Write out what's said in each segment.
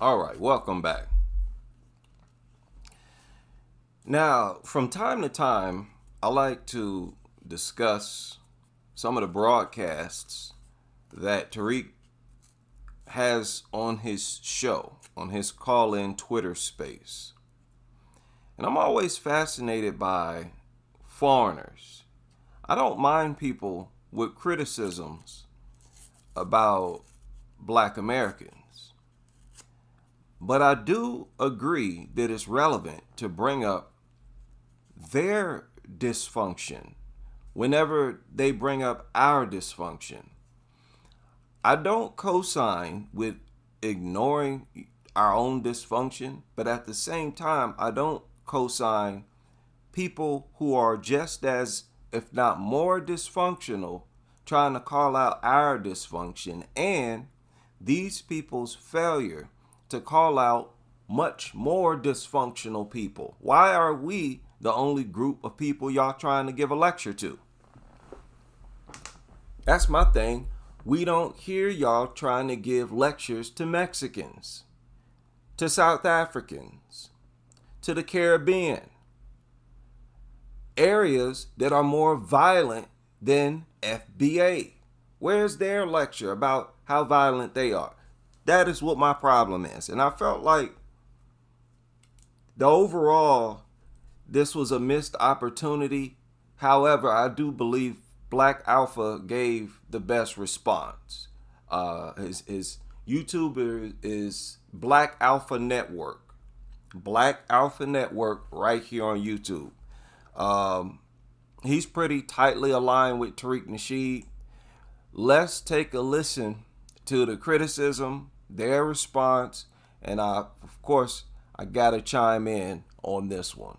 All right, welcome back. Now, from time to time, I like to discuss some of the broadcasts that Tariq has on his show, on his call in Twitter space. And I'm always fascinated by foreigners. I don't mind people with criticisms about black Americans, but I do agree that it's relevant to bring up their dysfunction whenever they bring up our dysfunction. I don't co-sign with ignoring our own dysfunction, but at the same time, I don't co-sign people who are just as, if not more dysfunctional, trying to call out our dysfunction and these people's failure to call out much more dysfunctional people. Why are we the only group of people y'all trying to give a lecture to? That's my thing. We don't hear y'all trying to give lectures to Mexicans, to South Africans, to the Caribbean, areas that are more violent than FBA. Where's their lecture about how violent they are? That is what my problem is. And I felt like the overall, this was a missed opportunity. However, I do believe Black Alpha gave the best response. His YouTuber is Black Alpha Network. Black Alpha Network right here on YouTube. He's pretty tightly aligned with Tariq Nasheed. Let's take a listen to the criticism, their response, and of course, I gotta chime in on this one.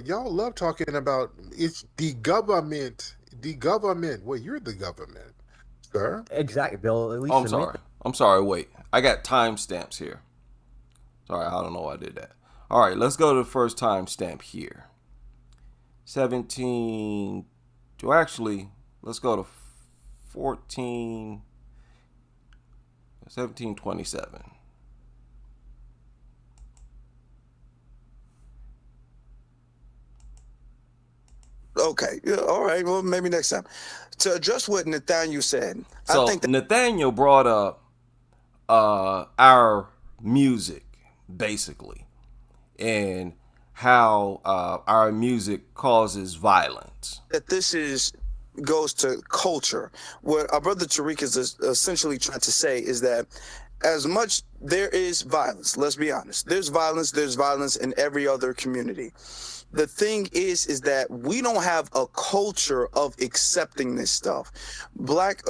Y'all love talking about it's the government. The government. Well, you're the government, sir. Exactly, Bill. At Oh, least I'm admit sorry. I'm sorry. Wait, I got timestamps here. Sorry, I don't know why I did that. All right, let's go to the first timestamp here. 17. Well, actually, let's go to 14. 1727. Okay, yeah, all right. Well, maybe next time. To address what Nathaniel said, I So think that Nathaniel brought up our music, basically, and how our music causes violence. this is goes to culture. What our brother Tariq is essentially trying to say is that as much there is violence, let's be honest, there's violence in every other community. The thing is that we don't have a culture of accepting this stuff. Black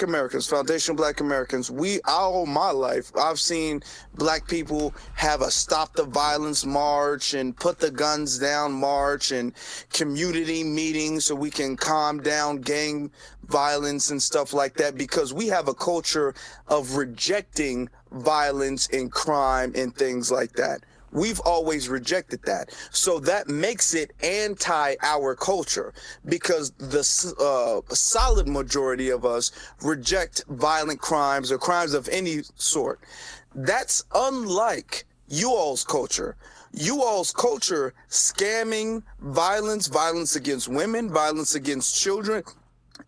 Americans, foundational Black Americans, we all my life I've seen Black people have a stop the violence march and put the guns down march and community meetings so we can calm down gang violence and stuff like that, because we have a culture of rejecting violence and crime and things like that. We've always rejected that. So that makes it anti our culture, because the solid majority of us reject violent crimes or crimes of any sort. That's unlike you all's culture. You all's culture, scamming, violence against women, violence against children,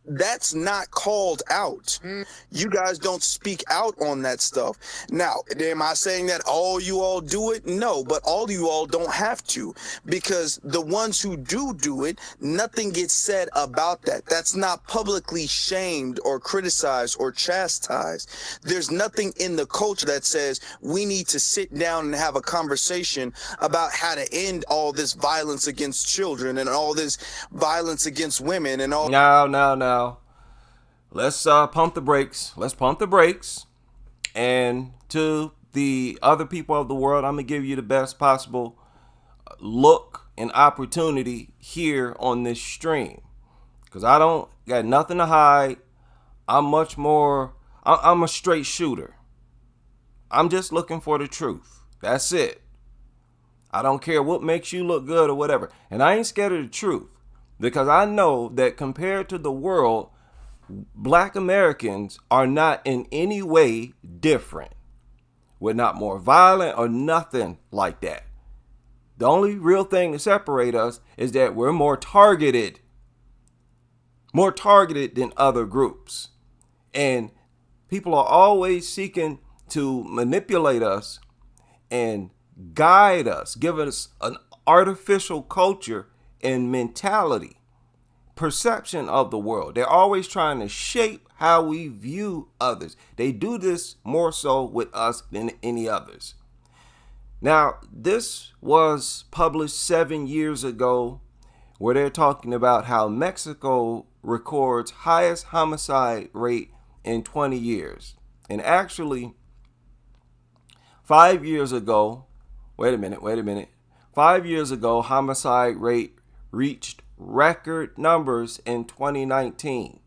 that's not called out. You guys don't speak out on that stuff. Now, am I saying that all you all do it? No, but all you all don't have to, because the ones who do it, nothing gets said about that. That's not publicly shamed or criticized or chastised. There's nothing in the culture that says we need to sit down and have a conversation about how to end all this violence against children and all this violence against women and all. Now. Let's pump the brakes. Let's pump the brakes. And to the other people of the world, I'm going to give you the best possible look and opportunity here on this stream. Because I don't got nothing to hide. I'm a straight shooter. I'm just looking for the truth. That's it. I don't care what makes you look good or whatever. And I ain't scared of the truth, because I know that compared to the world, Black Americans are not in any way different. We're not more violent or nothing like that. The only real thing to separate us is that we're more targeted than other groups. And people are always seeking to manipulate us and guide us, give us an artificial culture and mentality, perception of the world. They're always trying to shape how we view others. They do this more so with us than any others. Now, this was published 7 years ago, where they're talking about how Mexico records highest homicide rate in 20 years. And actually, 5 years ago, wait a minute. 5 years ago, homicide rate reached record numbers in 2019.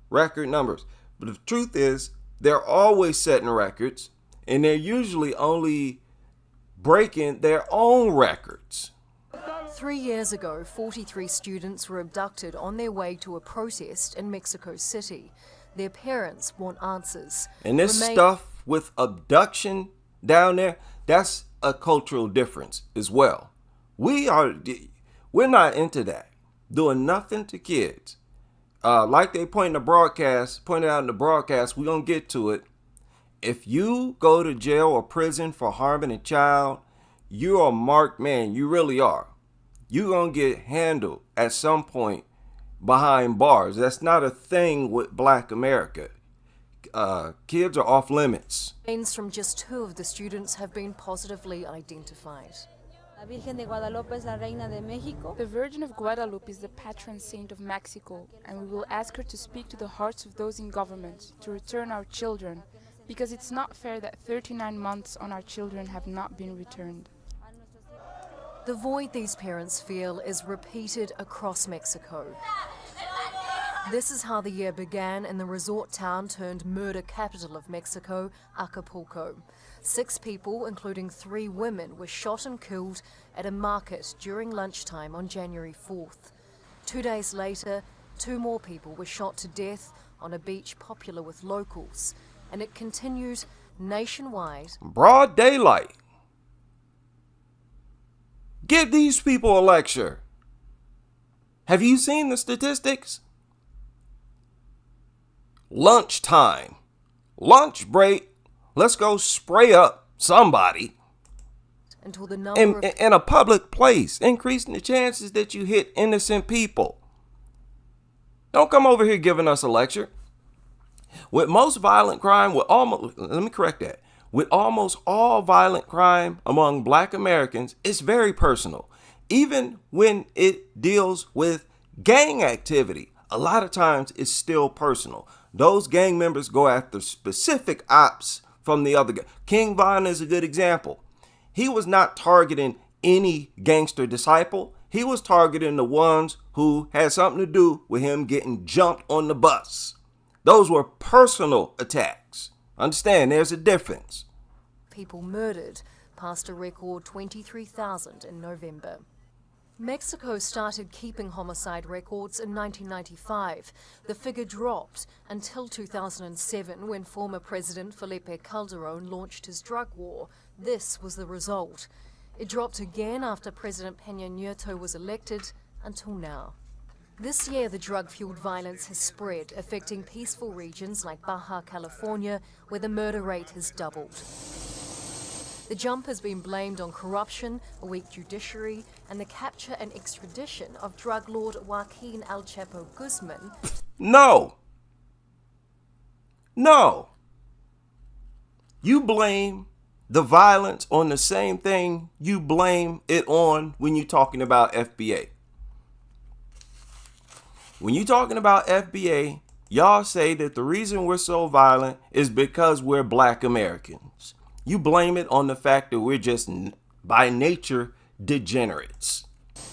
Record numbers. But the truth is, they're always setting records, and they're usually only breaking their own records. 3 years ago, 43 students were abducted on their way to a protest in Mexico City. Their parents want answers. And this stuff with abduction down there, that's a cultural difference as well. We're not into that, doing nothing to kids. Like they pointed out in the broadcast, we're going to get to it. If you go to jail or prison for harming a child, you're a marked man. You really are. You're going to get handled at some point behind bars. That's not a thing with Black America. Kids are off limits. Names from just 2 of the students have been positively identified. La Virgen de Guadalupe es la Reina de México. The Virgin of Guadalupe is the patron saint of Mexico, and we will ask her to speak to the hearts of those in government to return our children, because it's not fair that 39 months on our children have not been returned. The void these parents feel is repeated across Mexico. This is how the year began in the resort town turned murder capital of Mexico, Acapulco. 6 people, including 3 women, were shot and killed at a market during lunchtime on January 4th. 2 days later, 2 more people were shot to death on a beach popular with locals. And it continued nationwide. Broad daylight. Give these people a lecture. Have you seen the statistics? Lunchtime, lunch break, let's go spray up somebody until the number in a public place, increasing the chances that you hit innocent people. Don't come over here giving us a lecture. With most violent crime, with almost all violent crime among Black Americans, it's very personal. Even when it deals with gang activity, a lot of times it's still personal. Those gang members go after specific ops from the other guy. King Von is a good example. He was not targeting any gangster disciple. He was targeting the ones who had something to do with him getting jumped on the bus. Those were personal attacks. Understand, there's a difference. People murdered, past a record 23,000 in November. Mexico started keeping homicide records in 1995. The figure dropped until 2007 when former President Felipe Calderón launched his drug war. This was the result. It dropped again after President Peña Nieto was elected until now. This year, the drug-fueled violence has spread, affecting peaceful regions like Baja California, where the murder rate has doubled. The jump has been blamed on corruption, a weak judiciary, and the capture and extradition of drug lord Joaquin El Chapo Guzman. No. You blame the violence on the same thing you blame it on when you're talking about FBA. When you're talking about FBA, y'all say that the reason we're so violent is because we're Black Americans. You blame it on the fact that we're just, by nature, degenerates.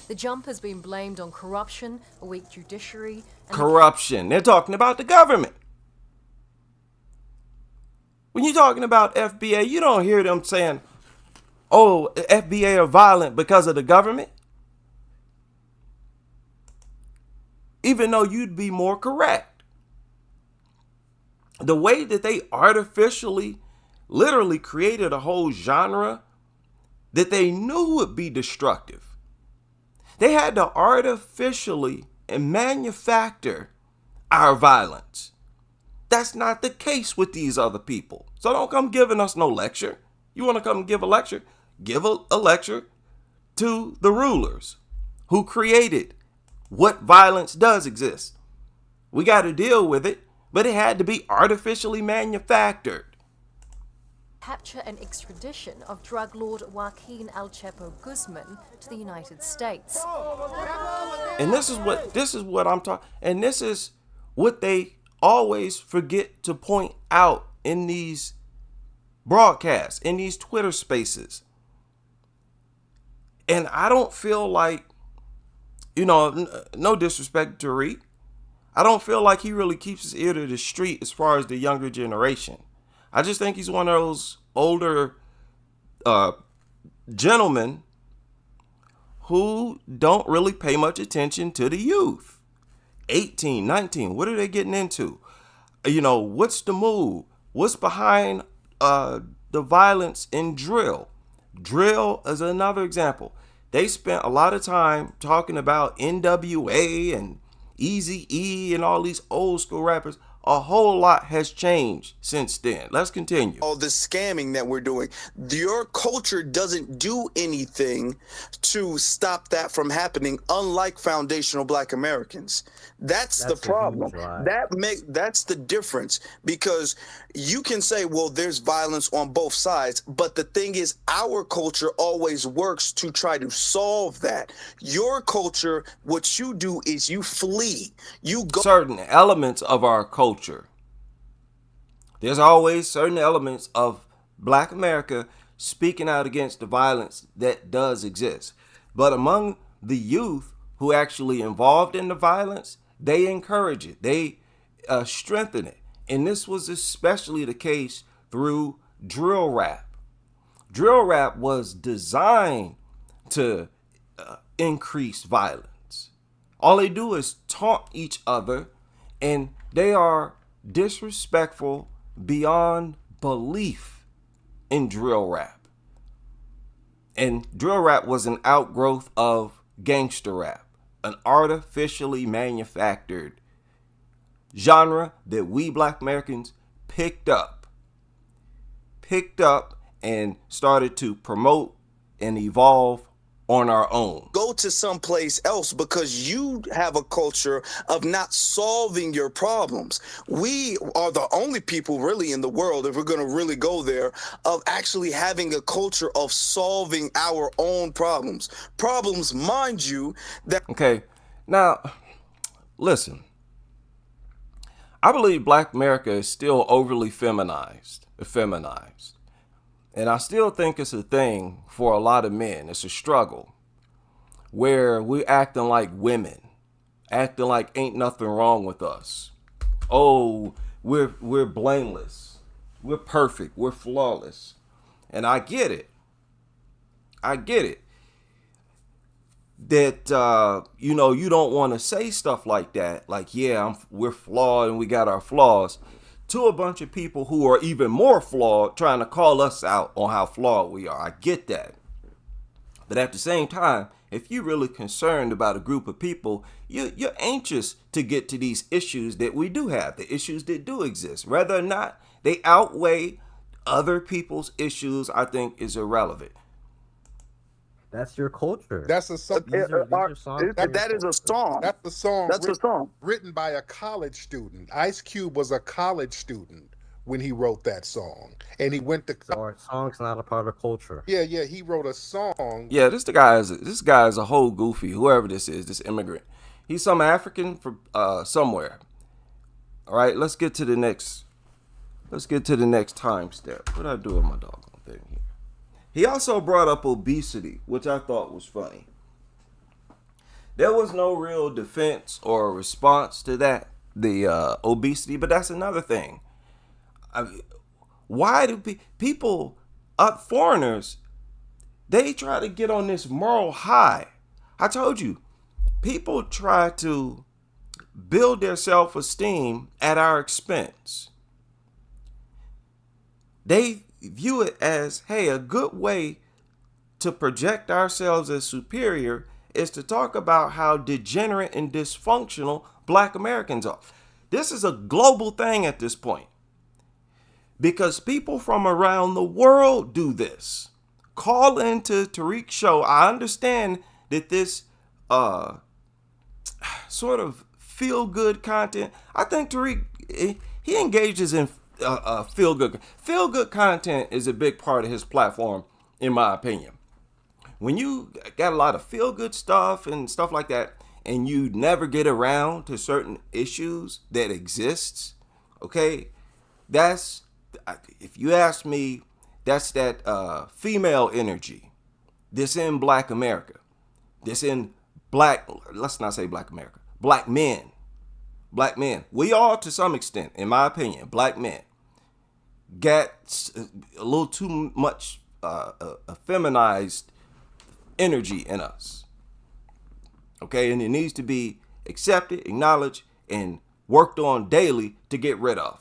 The jump has been blamed on corruption, a weak judiciary, and corruption. They're talking about the government. When you're talking about FBA, you don't hear them saying, oh, the FBA are violent because of the government. Even though you'd be more correct. The way that they artificially literally created a whole genre that they knew would be destructive. They had to artificially and manufacture our violence. That's not the case with these other people. So don't come giving us no lecture. You want to come give a lecture? Give a lecture to the rulers who created what violence does exist. We got to deal with it, but it had to be artificially manufactured. Capture and extradition of drug lord Joaquin El Chapo Guzman to the United States. And this is what I'm talking, and this is what they always forget to point out in these broadcasts, in these Twitter spaces. And I don't feel like, no disrespect to Tariq, I don't feel like he really keeps his ear to the street as far as the younger generation. I just think he's one of those older gentlemen who don't really pay much attention to the youth. 18, 19, what are they getting into? What's the move? What's behind the violence in drill? Drill is another example. They spent a lot of time talking about NWA and Eazy-E and all these old school rappers. A whole lot has changed since then. Let's continue. All the scamming that we're doing. Your culture doesn't do anything to stop that from happening, unlike foundational Black Americans. That's the problem. That's the difference, because you can say, well, there's violence on both sides, but the thing is, our culture always works to try to solve that. Your culture, what you do is you flee. You go certain elements of our culture. There's always certain elements of Black America speaking out against the violence that does exist. But among the youth who actually involved in the violence, they encourage it. They strengthen it. And this was especially the case through drill rap. Drill rap was designed to increase violence. All they do is taunt each other, and they are disrespectful beyond belief in drill rap. And drill rap was an outgrowth of gangster rap, an artificially manufactured genre that we Black Americans picked up and started to promote and evolve on our own. Go to someplace else because you have a culture of not solving your problems. We are the only people really in the world, if we're going to really go there, of actually having a culture of solving our own problems. Problems, mind you, that... Okay, now, listen. I believe Black America is still overly effeminized. And I still think it's a thing for a lot of men. It's a struggle where we're acting like women, acting like ain't nothing wrong with us. Oh, we're blameless. We're perfect. We're flawless. And I get it. That, you don't want to say stuff like that. Like, yeah, we're flawed and we got our flaws, to a bunch of people who are even more flawed trying to call us out on how flawed we are. I get that. But at the same time, if you're really concerned about a group of people, you're anxious to get to these issues that we do have, the issues that do exist. Whether or not they outweigh other people's issues, I think is irrelevant. That's your culture. That's a song. That is a song. That's a song. That's a song written by a college student. Ice Cube was a college student when he wrote that song, and he went to. So our song's not a part of culture. Yeah, he wrote a song. Yeah, this guy is a whole goofy. Whoever this is, this immigrant, he's some African from somewhere. All right, let's get to the next time step. What did I do with my doggone thing here? He also brought up obesity, which I thought was funny. There was no real defense or response to that, the obesity, but that's another thing. Why do people, foreigners, they try to get on this moral high? I told you, people try to build their self-esteem at our expense. They view it as, hey, a good way to project ourselves as superior is to talk about how degenerate and dysfunctional Black Americans are. This is a global thing at this point because people from around the world do this. Call into Tariq's show. I understand that this sort of feel-good content, I think Tariq, he engages in feel-good. Feel-good content is a big part of his platform, in my opinion. When you got a lot of feel-good stuff and stuff like that, and you never get around to certain issues that exists, okay, that's, if you ask me, that's that female energy. This in Black America. This in Black, let's not say Black America, Black men. Black men. We all, to some extent, in my opinion, Black men, got a little too much feminized energy in us. Okay, and it needs to be accepted, acknowledged, and worked on daily to get rid of.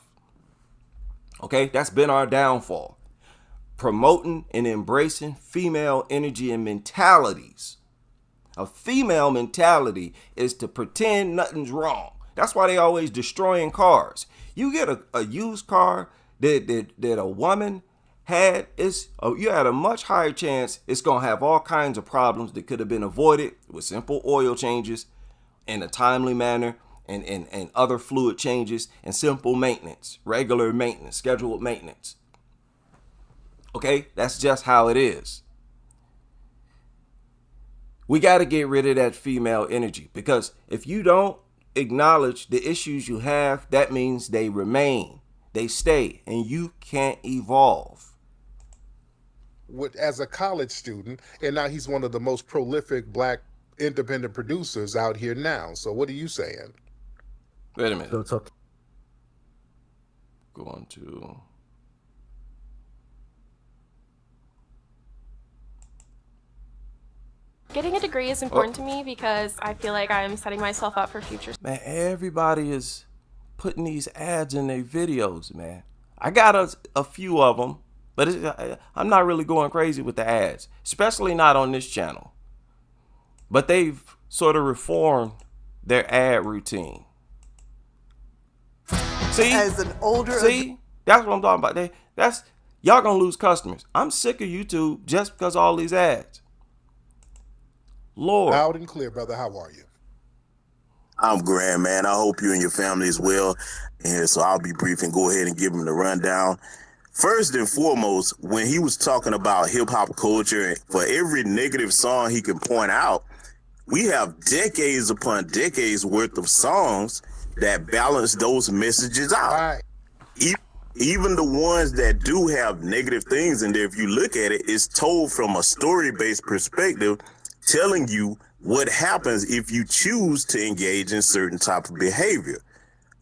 Okay, that's been our downfall. Promoting and embracing female energy and mentalities. A female mentality is to pretend nothing's wrong. That's why they always destroying cars. You get a used car that a woman had, you had a much higher chance it's going to have all kinds of problems that could have been avoided with simple oil changes in a timely manner and other fluid changes and simple maintenance, regular maintenance, scheduled maintenance. Okay, that's just how it is. We got to get rid of that female energy because if you don't acknowledge the issues you have, that means they remain, they stay, and you can't evolve. As a college student, and now he's one of the most prolific Black independent producers out here now. So what are you saying? Wait a minute. So it's okay. Go on to... Getting a degree is important to me because I feel like I'm setting myself up for future. Man, everybody is putting these ads in their videos, man. I got a few of them, but I'm not really going crazy with the ads, especially not on this channel. But they've sort of reformed their ad routine. See? As an older... See? That's what I'm talking about. Y'all gonna lose customers. I'm sick of YouTube just because of all these ads. Lord. Loud and clear, brother. How are you? I'm grand, man. I hope you and your family is well. And so I'll be brief and go ahead and give him the rundown. First and foremost, when he was talking about hip hop culture, for every negative song he can point out, we have decades upon decades worth of songs that balance those messages out. Right. Even the ones that do have negative things in there, if you look at it, it's told from a story-based perspective, telling you what happens if you choose to engage in certain type of behavior.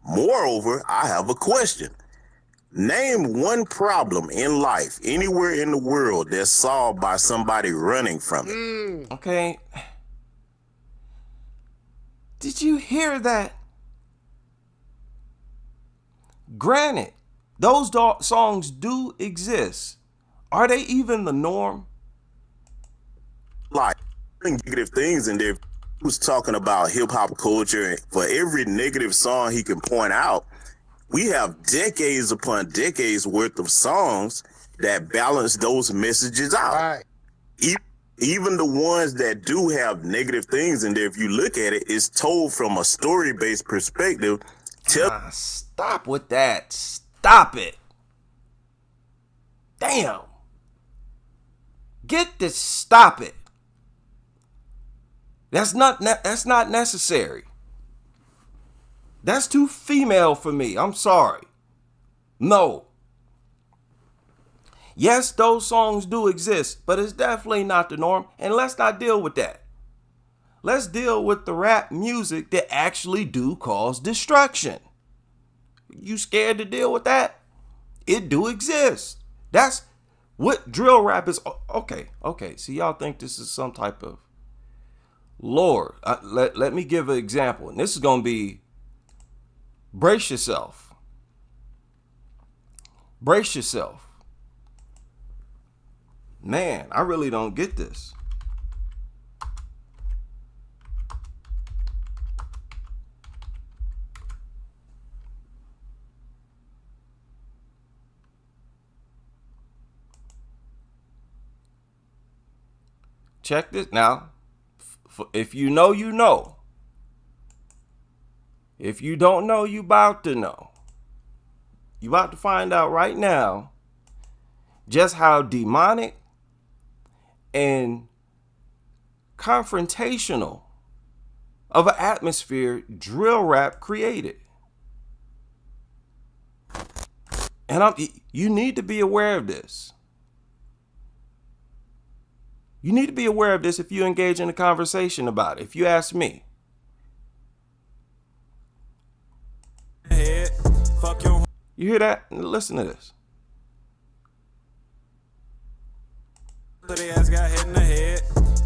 Moreover, I have a question. Name one problem in life, anywhere in the world, that's solved by somebody running from it. Okay. Did you hear that? Granted, those songs do exist. Are they even the norm? Like, negative things in there. He was talking about hip hop culture, and for every negative song he can point out, we have decades upon decades worth of songs that balance those messages out. Right. Even the ones that do have negative things in there, if you look at it, it's told from a story-based perspective. Stop with that. Stop it. Damn. Get this. Stop it. That's not necessary. That's too female for me. I'm sorry. No. Yes, those songs do exist, but it's definitely not the norm. And let's not deal with that. Let's deal with the rap music that actually do cause destruction. You scared to deal with that? It do exist. That's what drill rap is. Okay. See, y'all think this is some type of Lord. Let me give an example. And this is going to be, brace yourself. Brace yourself. Man, I really don't get this. Check this now. If you know, you know. If you don't know, you about to know. You about to find out right now just how demonic and confrontational of an atmosphere drill rap created. And you need to be aware of this. You need to be aware of this if you engage in a conversation about it, if you ask me. You hear that? Listen to this. They ass got hit in the head.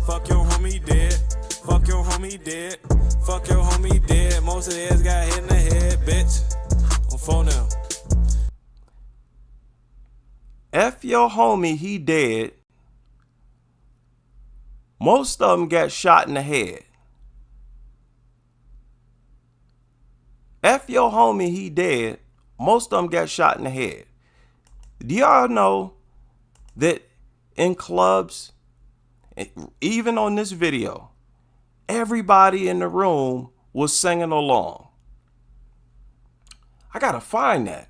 Fuck your homie dead. Fuck your homie dead. Fuck your homie dead. Most of the ass got hit in the head, bitch. On phone now. F your homie, he dead. Most of them got shot in the head. F your homie, he dead. Most of them got shot in the head. Do y'all know that in clubs, even on this video, everybody in the room was singing along? I gotta find that.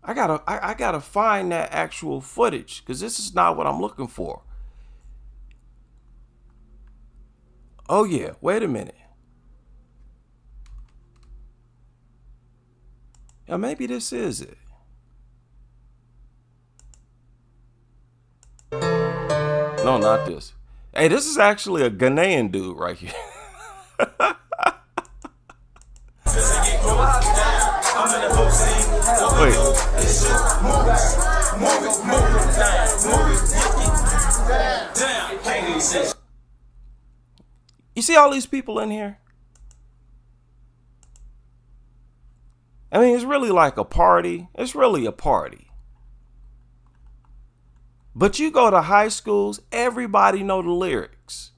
I gotta find that actual footage, because this is not what I'm looking for. Oh yeah, wait a minute. Yeah, maybe this is it. No, not this. Hey, this is actually a Ghanaian dude right here. Wait. You see all these people in here? I mean, it's really like a party. It's really a party. But you go to high schools, everybody know the lyrics.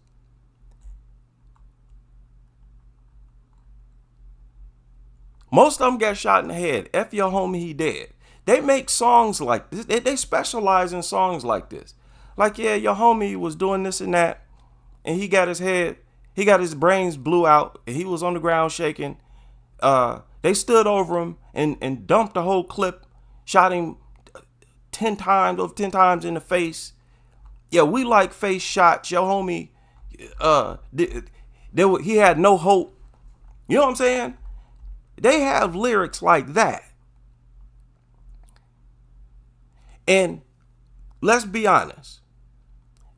Most of them got shot in the head. F your homie, he dead. They make songs like this. They specialize in songs like this. Like, yeah, your homie was doing this and that, and he got his brains blew out, and he was on the ground shaking. They stood over him and dumped the whole clip, shot him 10 times in the face. Yeah, we like face shots. Your homie, he had no hope. You know what I'm saying? They have lyrics like that. And let's be honest.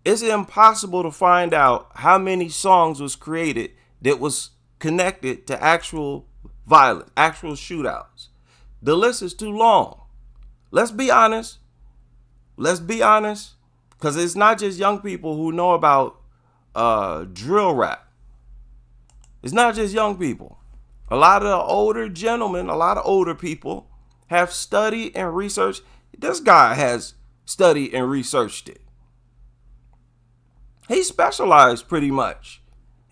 It's impossible to find out how many songs was created that was connected to actual violence, actual shootouts. The list is too long. Let's be honest. Let's be honest. Because it's not just young people who know about drill rap. It's not just young people. A lot of the older gentlemen, a lot of older people have studied and researched. This guy has studied and researched it. He specialized pretty much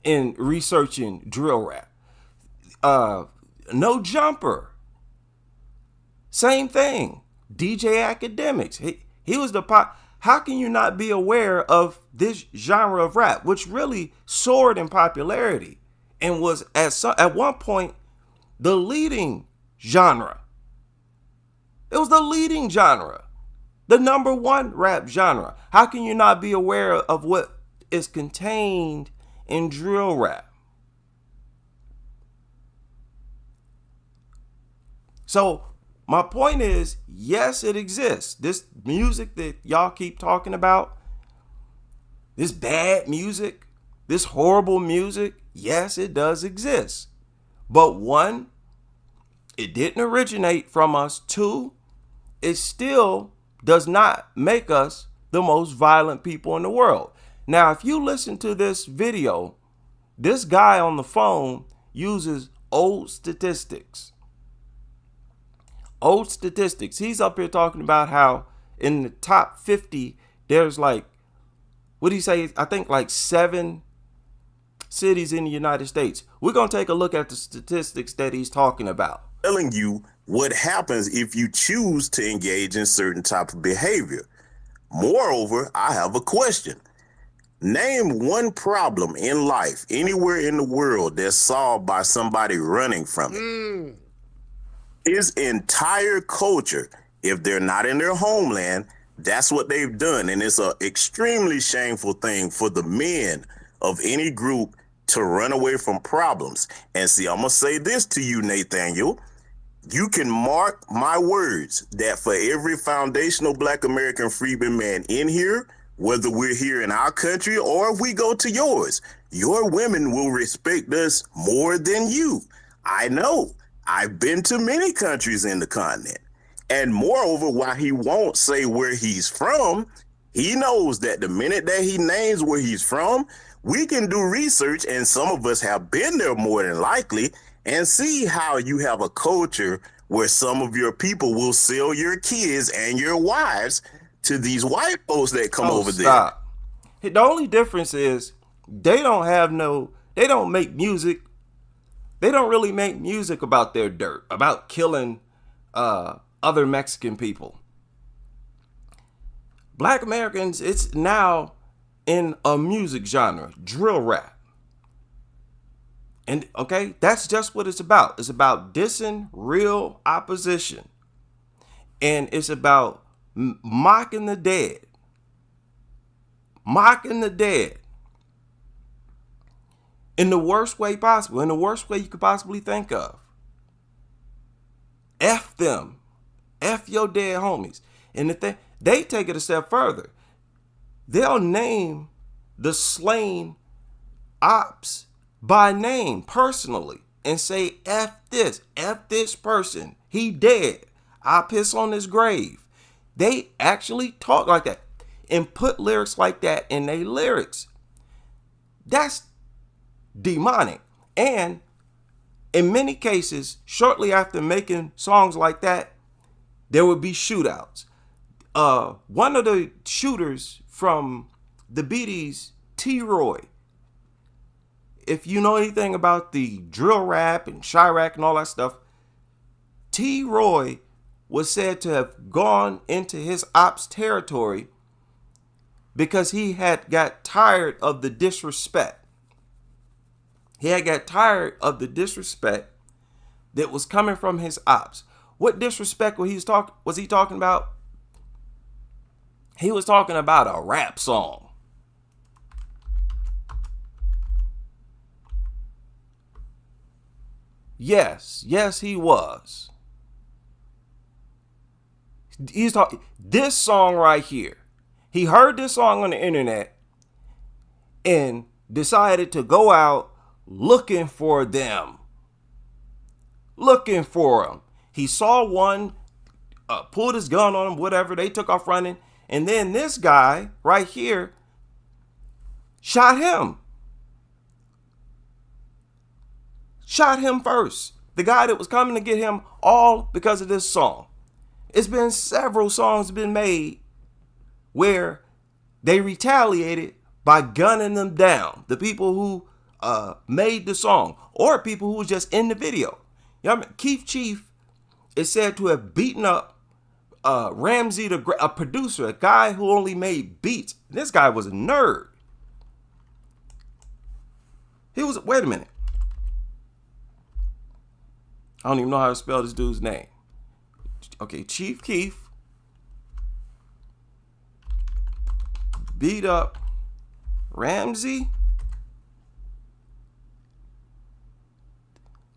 in researching drill rap. No Jumper. Same thing. DJ Academics. He was the pop. How can you not be aware of this genre of rap, which really soared in popularity and was at one point the leading genre? It was the leading genre, the number one rap genre. How can you not be aware of what is contained in drill rap? So my point is, yes, it exists. This music that y'all keep talking about, this bad music, this horrible music, yes, it does exist. But one, it didn't originate from us. Two, it still does not make us the most violent people in the world. Now, if you listen to this video, this guy on the phone uses old statistics. Old statistics. He's up here talking about how in the top 50 there's like, what do you say? I think like 7 cities in the United States. We're going to take a look at the statistics that he's talking about. Telling you what happens if you choose to engage in certain type of behavior. Moreover, I have a question. Name one problem in life anywhere in the world that's solved by somebody running from it. His entire culture, if they're not in their homeland, that's what they've done. And it's an extremely shameful thing for the men of any group to run away from problems. And see, I'm going to say this to you, Nathaniel. You can mark my words that for every foundational Black American freedman man in here, whether we're here in our country or if we go to yours, your women will respect us more than you. I know. I've been to many countries in the continent. And moreover, while he won't say where he's from, he knows that the minute that he names where he's from, we can do research, and some of us have been there more than likely, and see how you have a culture where some of your people will sell your kids and your wives to these white folks that come over there. The only difference is they don't make music. They don't really make music about their dirt, about killing other Mexican people. Black Americans, it's now in a music genre, drill rap. And okay, that's just what it's about. It's about dissing real opposition. And it's about mocking the dead. Mocking the dead. In the worst way possible. In the worst way you could possibly think of. F them. F your dead homies. And if they take it a step further. They'll name the slain ops by name personally and say, F this person. He dead. I piss on his grave. They actually talk like that and put lyrics like that in their lyrics. That's demonic. And in many cases, shortly after making songs like that, there would be shootouts. One of the shooters from the BDs, T-Roy, if you know anything about the drill rap and Chirac and all that stuff, T-Roy was said to have gone into his ops territory because he had got tired of the disrespect. He had got tired of the disrespect that was coming from his ops. What disrespect was he talking about? He was talking about a rap song. Yes, he was. He's talking this song right here. He heard this song on the internet and decided to go out looking for them. Looking for them. He saw one, pulled his gun on him, whatever. They took off running. And then this guy right here shot him. Shot him first. The guy that was coming to get him, all because of this song. It's been several songs been made where they retaliated by gunning them down. The people who made the song or people who was just in the video. You know what I mean? Keith Chief is said to have beaten up Ramsey, a producer, a guy who only made beats. This guy was a nerd. Wait a minute. I don't even know how to spell this dude's name. Okay, Chief Keef beat up Ramsey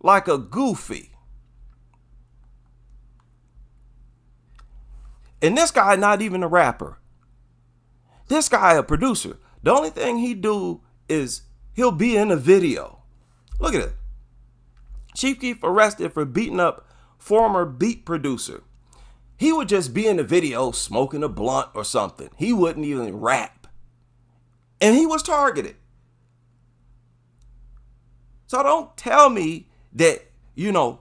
like a goofy. And this guy not even a rapper. This guy a producer. The only thing he do is he'll be in a video. Look at it. Chief Keef arrested for beating up former beat producer. He would just be in the video smoking a blunt or something. He wouldn't even rap. And he was targeted. So don't tell me that,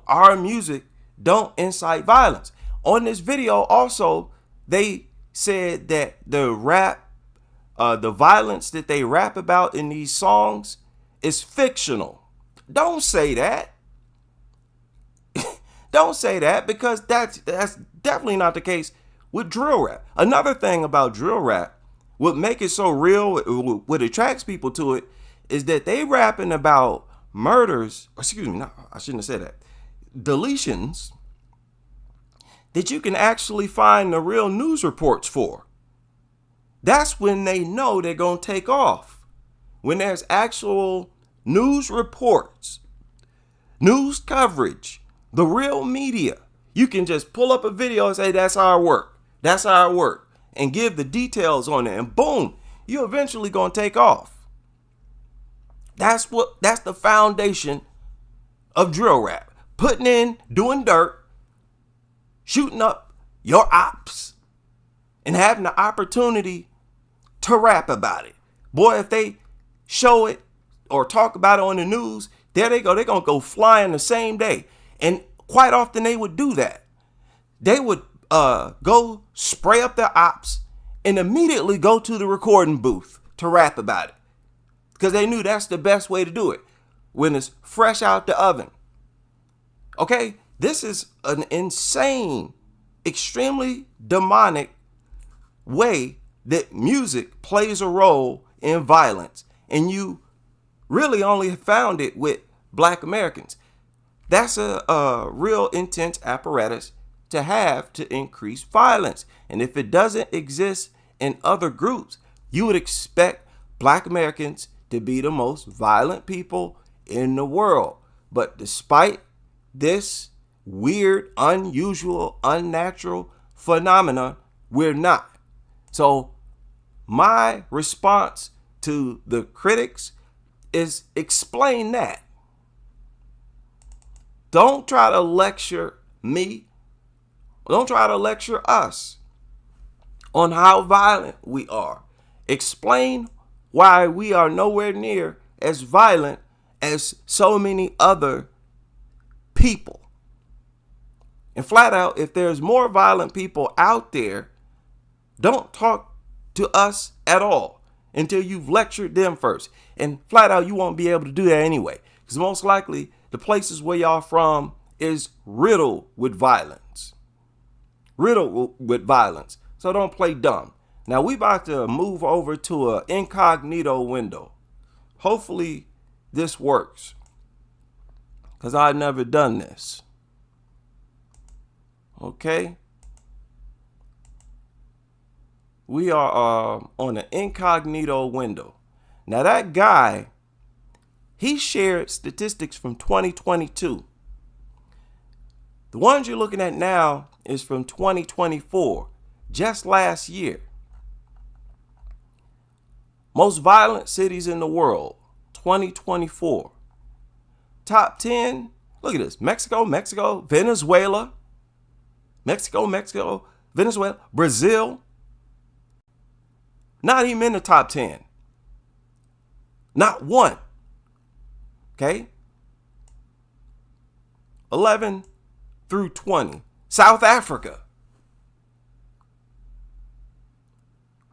our music don't incite violence. On this video also, they said that the rap the violence that they rap about in these songs is fictional. Don't say that. Don't say that, because that's definitely not the case with drill rap. Another thing about drill rap, what make it so real, what attracts people to it, is that they rapping about murders, excuse me, no, I shouldn't have said that, deletions that you can actually find the real news reports for. That's when they know they're going to take off. When there's actual news reports, news coverage, the real media. You can just pull up a video and say, that's our work. That's our work. And give the details on it. And boom, you're eventually going to take off. That's the foundation of drill rap. Putting in, doing dirt, shooting up your ops, and having the opportunity to rap about it. Boy, if they show it or talk about it on the news, there they go. They're going to go flying the same day. And quite often they would do that. They would go spray up their ops and immediately go to the recording booth to rap about it, because they knew that's the best way to do it when it's fresh out the oven. Okay, this is an insane, extremely demonic way that music plays a role in violence. And you really only found it with Black Americans. That's a real intense apparatus to have to increase violence. And if it doesn't exist in other groups, you would expect Black Americans to be the most violent people in the world. But despite this weird, unusual, unnatural phenomenon, we're not. So my response to the critics is explain that. Don't try to lecture me. Don't try to lecture us on how violent we are. Explain why we are nowhere near as violent as so many other people. And flat out, if there's more violent people out there, don't talk to us at all until you've lectured them first. And flat out, you won't be able to do that anyway, because most likely the places where y'all from is riddled with violence. Riddled with violence. So don't play dumb. Now we about to move over to an incognito window. Hopefully this works, because I've never done this. Okay. We are on an incognito window. Now that guy, he shared statistics from 2022. The ones you're looking at now is from 2024, just last year. Most violent cities in the world, 2024. Top 10, look at this. Mexico, Venezuela, Venezuela, Brazil. Not even in the top 10. Not one. Okay? 11 through 20. South Africa.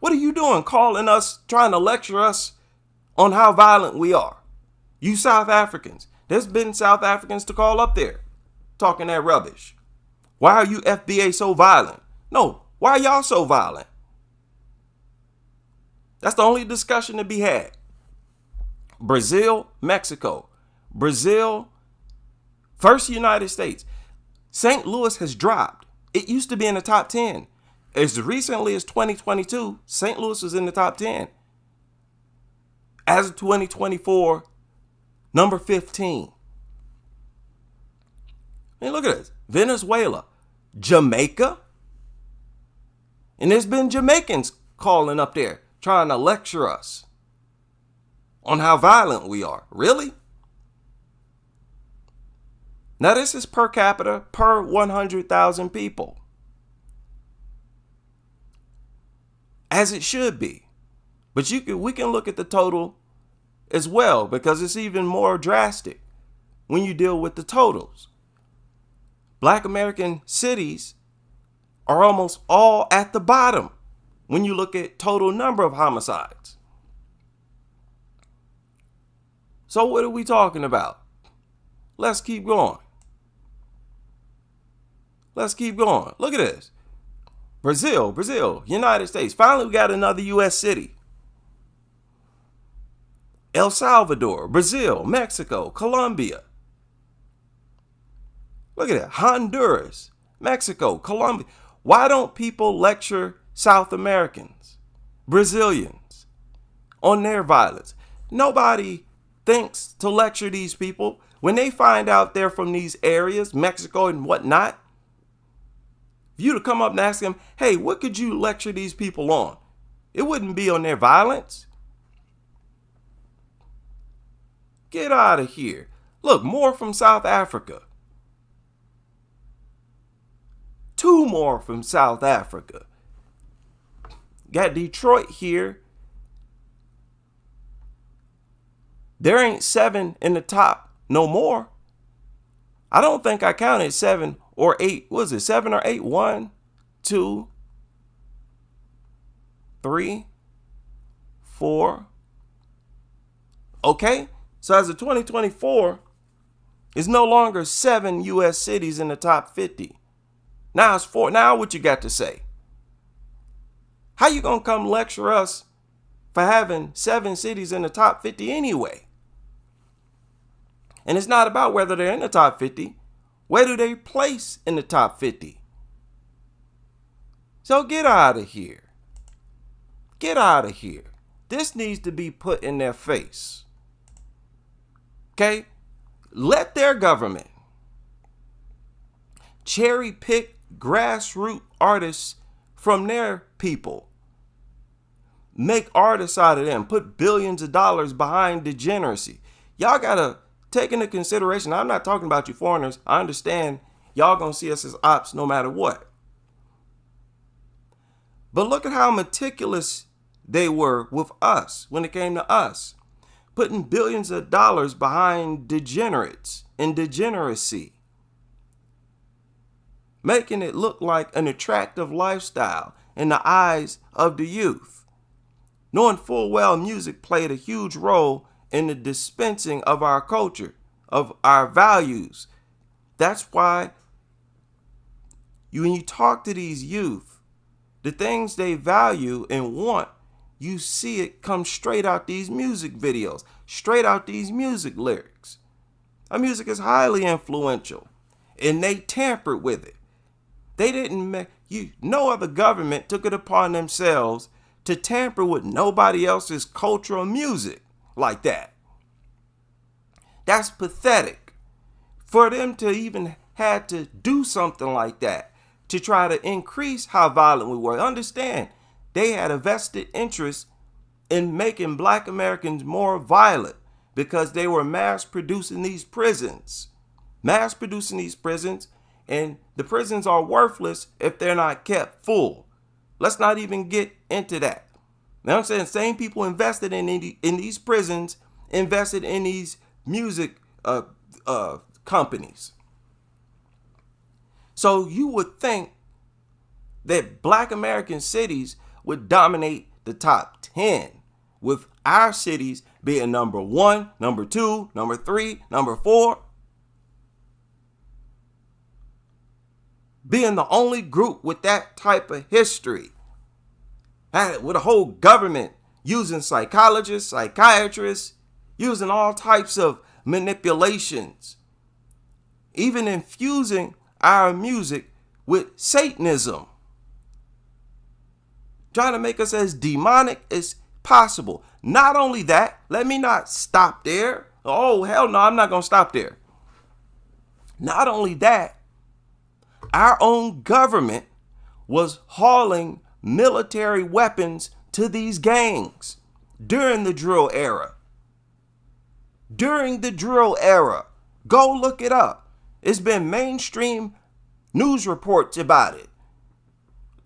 What are you doing calling us, trying to lecture us on how violent we are? You South Africans. There's been South Africans to call up there talking that rubbish. Why are you FBA so violent? No, why are y'all so violent? That's the only discussion to be had. Brazil, Mexico. Brazil, first United States. St. Louis has dropped. It used to be in the top 10. As recently as 2022, St. Louis was in the top 10. As of 2024, number 15. I mean, look at this. Venezuela, Jamaica. And there's been Jamaicans calling up there trying to lecture us on how violent we are. Really? Now this is per capita per 100,000 people. As it should be. But we can look at the total as well, because it's even more drastic when you deal with the totals. Black American cities are almost all at the bottom when you look at total number of homicides. So what are we talking about? Let's keep going. Let's keep going. Look at this. Brazil, United States. Finally, we got another U.S. city. El Salvador, Brazil, Mexico, Colombia. Look at that. Honduras, Mexico, Colombia. Why don't people lecture South Americans, Brazilians, on their violence? Nobody thinks to lecture these people. When they find out they're from these areas, Mexico and whatnot, if you to come up and ask them, hey, what could you lecture these people on? It wouldn't be on their violence. Get out of here. Look, more from South Africa. 2 more from South Africa. Got Detroit here. There ain't 7 in the top no more. I don't think I counted 7 or 8. What was it? 7 or 8? 1, 2, 3, 4. Okay. So as of 2024, it's no longer 7 U.S. cities in the top 50. Now it's 4. Now what you got to say? How you going to come lecture us for having 7 cities in the top 50 anyway? And it's not about whether they're in the top 50. Where do they place in the top 50? So get out of here. Get out of here. This needs to be put in their face. Okay? Let their government cherry pick grassroots artists from their people. Make artists out of them. Put billions of dollars behind degeneracy. Y'all got to take into consideration. I'm not talking about you foreigners. I understand y'all going to see us as ops no matter what. But look at how meticulous they were with us when it came to us. Putting billions of dollars behind degenerates and degeneracy. Making it look like an attractive lifestyle in the eyes of the youth. Knowing full well music played a huge role in the dispensing of our culture, of our values. That's why when you talk to these youth, the things they value and want, you see it come straight out these music videos, straight out these music lyrics. Our music is highly influential, and they tampered with it. They didn't make no other government took it upon themselves to tamper with nobody else's cultural music like that. That's pathetic. For them to even had to do something like that to try to increase how violent we were. Understand, they had a vested interest in making Black Americans more violent because they were mass producing these prisons. Mass producing these prisons, and the prisons are worthless if they're not kept full. Let's not even get into that. Now I'm saying same people invested in these prisons, invested in these music companies. So you would think that Black American cities would dominate the top 10, with our cities being number 1, number 2, number 3, number 4. Being the only group with that type of history. With a whole government using psychologists, psychiatrists, using all types of manipulations. Even infusing our music with Satanism. Trying to make us as demonic as possible. Not only that, let me not stop there. Oh, hell no, I'm not going to stop there. Not only that, our own government was hauling military weapons to these gangs during the drill era. During the drill era. Go look it up. It's been mainstream news reports about it.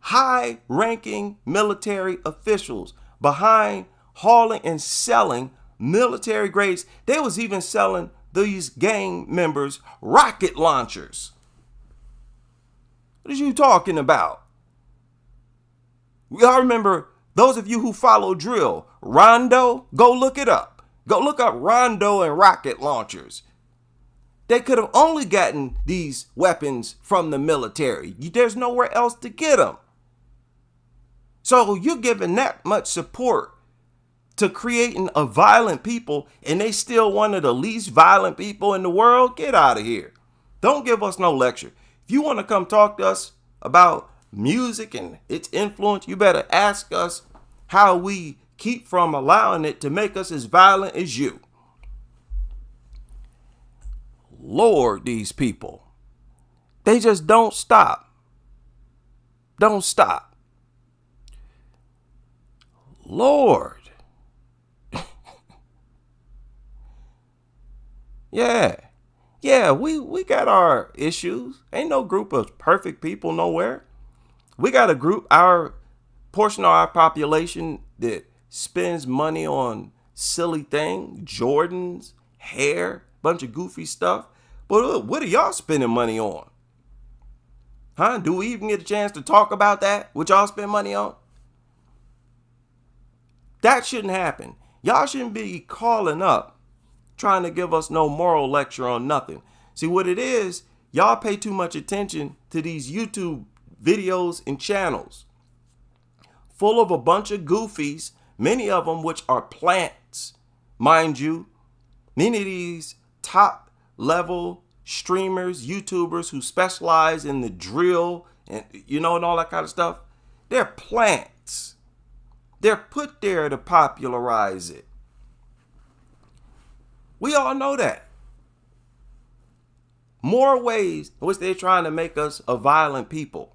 High-ranking military officials behind hauling and selling military grades. They was even selling these gang members rocket launchers. What are you talking about? Y'all remember, those of you who follow drill, Rondo, go look it up. Go look up Rondo and rocket launchers. They could have only gotten these weapons from the military. There's nowhere else to get them. So you're giving that much support to creating a violent people, and they still one of the least violent people in the world? Get out of here. Don't give us no lecture. If you want to come talk to us about music and its influence, you better ask us how we keep from allowing it to make us as violent as you. Lord, these people, they just don't stop. Don't stop. Lord. Yeah, we got our issues. Ain't no group of perfect people nowhere. We got a group, our portion of our population that spends money on silly things, Jordans, hair, bunch of goofy stuff. But what are y'all spending money on? Huh? Do we even get a chance to talk about that? What y'all spend money on? That shouldn't happen. Y'all shouldn't be calling up trying to give us no moral lecture on nothing. See what it is, y'all pay too much attention to these YouTube videos and channels full of a bunch of goofies, many of them which are plants, mind you. Many of these top level streamers, YouTubers who specialize in the drill and and all that kind of stuff, they're plants. They're put there to popularize it. We all know that. More ways in which they're trying to make us a violent people.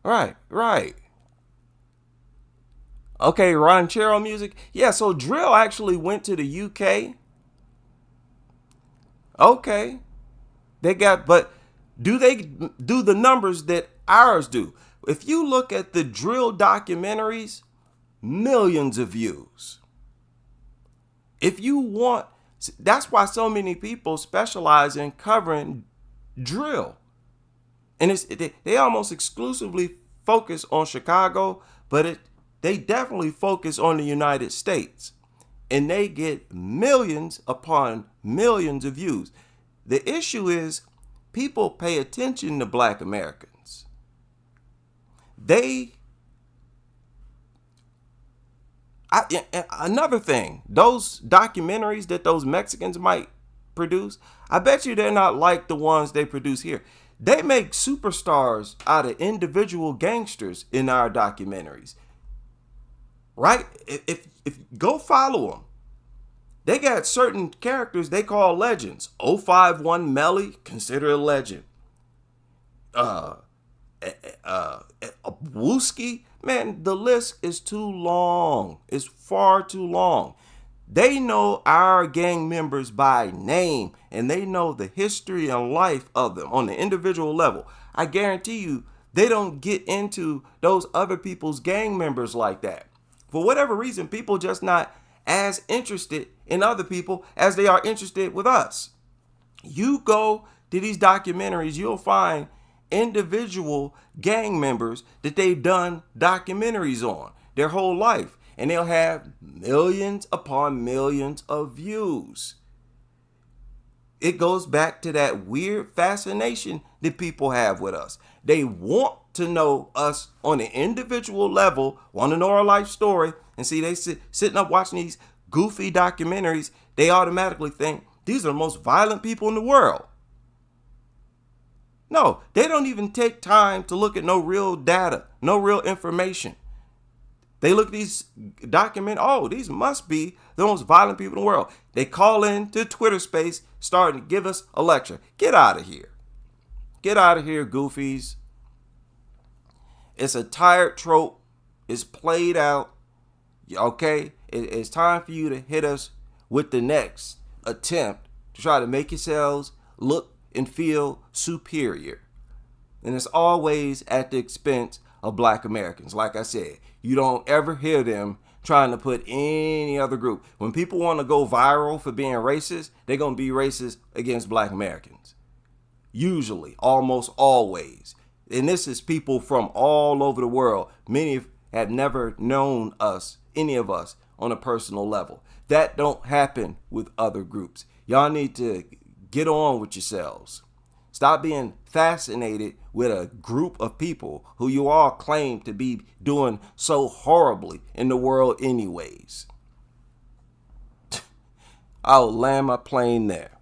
Right. Okay, ranchero music. Yeah, so drill actually went to the UK. Okay. But do they do the numbers that ours do? If you look at the drill documentaries, millions of views. If you want, that's why so many people specialize in covering drill. And they almost exclusively focus on Chicago, but they definitely focus on the United States. And they get millions upon millions of views. The issue is people pay attention to Black Americans. Another thing, those documentaries that those Mexicans might produce, I bet you they're not like the ones they produce here. They make superstars out of individual gangsters in our documentaries. Right? If go follow them. They got certain characters they call legends. 051 Melly, consider a legend. Wooski, man, the list is too long. It's far too long. They know our gang members by name, and they know the history and life of them on the individual level. I guarantee you, they don't get into those other people's gang members like that. For whatever reason, people just not as interested in other people as they are interested with us. You go to these documentaries, you'll find individual gang members that they've done documentaries on their whole life, and they'll have millions upon millions of views. It goes back to that weird fascination that people have with us. They want to know us on an individual level, want to know our life story, and see they sitting up watching these goofy documentaries, they automatically think these are the most violent people in the world. No, they don't even take time to look at no real data, no real information. They look at these these must be the most violent people in the world. They call in to Twitter space, starting to give us a lecture. Get out of here. Get out of here, goofies. It's a tired trope. It's played out. Okay? It's time for you to hit us with the next attempt to try to make yourselves look and feel superior. And it's always at the expense of Black Americans. Like I said, you don't ever hear them trying to put any other group. When people want to go viral for being racist, they're going to be racist against Black Americans. usually, almost always. And this is people from all over the world. Many have never known us, any of us, on a personal level. That don't happen with other groups. Y'all need to get on with yourselves. Stop being fascinated with a group of people who you all claim to be doing so horribly in the world anyways. I'll land my plane there.